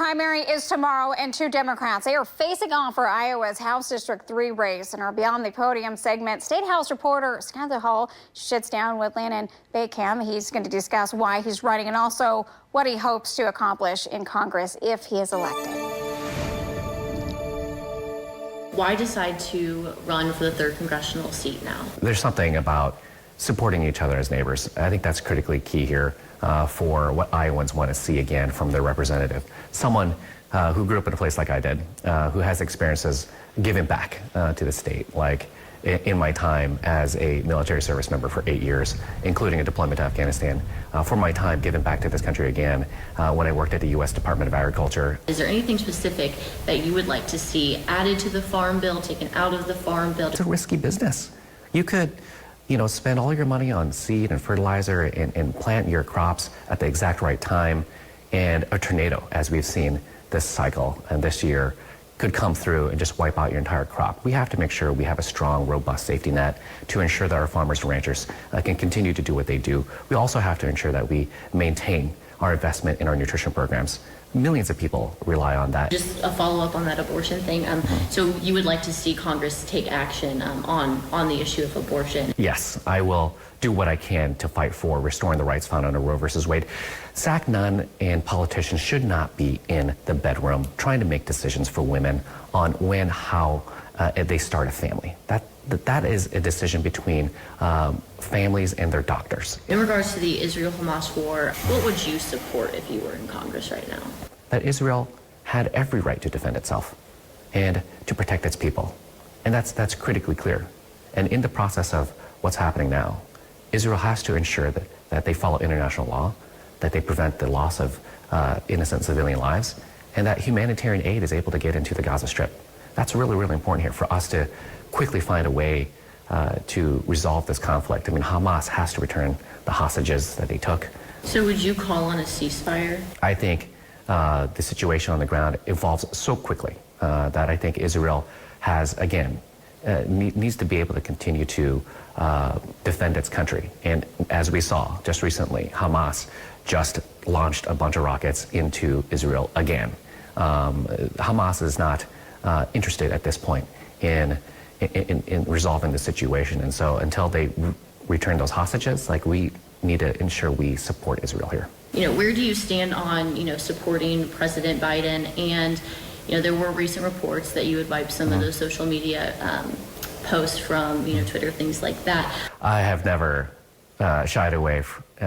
primary is tomorrow, and two Democrats, they are facing off for Iowa's House District 3 race. In our Beyond the Podium segment, State House reporter Skylar sits down with Lanon Baccam. He's going to discuss why he's running and also what he hopes to accomplish in Congress if he is elected. Why decide to run for the 3rd congressional seat now? There's something about supporting each other as neighbors. I think that's critically key here for what Iowans want to see again from their representative. Someone who grew up in a place like I did, who has experiences giving back to the state, like in my time as a military service member for 8 years, including a deployment to Afghanistan, for my time giving back to this country again when I worked at the U.S. Department of Agriculture. Is there anything specific that you would like to see added to the Farm Bill, taken out of the Farm Bill? It's a risky business. You could spend all your money on seed and fertilizer and plant your crops at the exact right time, and a tornado, as we've seen this cycle and this year, could come through and just wipe out your entire crop. We have to make sure we have a strong, robust safety net to ensure that our farmers and ranchers can continue to do what they do. We also have to ensure that we maintain our investment in our nutrition programs. Millions of people rely on that. Just a follow-up on that abortion thing. So you would like to see Congress take action on the issue of abortion? Yes, I will do what I can to fight for restoring the rights found under Roe versus Wade. Zach Nunn and politicians should not be in the bedroom trying to make decisions for women on when, how they start a family. That is a decision between families and their doctors. In regards to the Israel-Hamas war, what would you support if you were in Congress right now? That Israel had every right to defend itself and to protect its people. And that's critically clear. And in the process of what's happening now, Israel has to ensure that they follow international law, that they prevent the loss of innocent civilian lives, and that humanitarian aid is able to get into the Gaza Strip. That's really, really important here for us to quickly find a way to resolve this conflict. I mean, Hamas has to return the hostages that they took. So would you call on a ceasefire? I think the situation on the ground evolves so quickly that I think Israel has, again, needs to be able to continue to defend its country. And as we saw just recently, Hamas just launched a bunch of rockets into Israel again. Hamas is not interested at this point in resolving the situation. And so until they return those hostages, we need to ensure we support Israel here. Where do you stand on, supporting President Biden? And, there were recent reports that you would wipe some of those social media posts from, Twitter, things like that. I have never shied away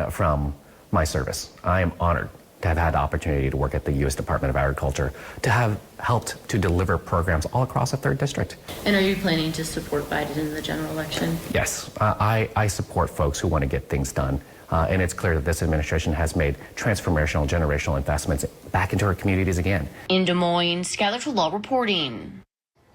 from my service. I am honored to have had the opportunity to work at the U.S. Department of Agriculture, to have helped to deliver programs all across the 3rd District. And are you planning to support Biden in the general election? Yes, I support folks who want to get things done. And it's clear that this administration has made transformational, generational investments back into our communities again. In Des Moines, Skylar Tallal reporting.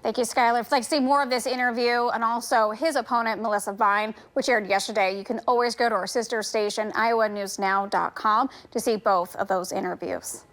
Thank you, Skylar. If you'd like to see more of this interview and also his opponent, Melissa Vine, which aired yesterday, you can always go to our sister station, IowaNewsNow.com, to see both of those interviews.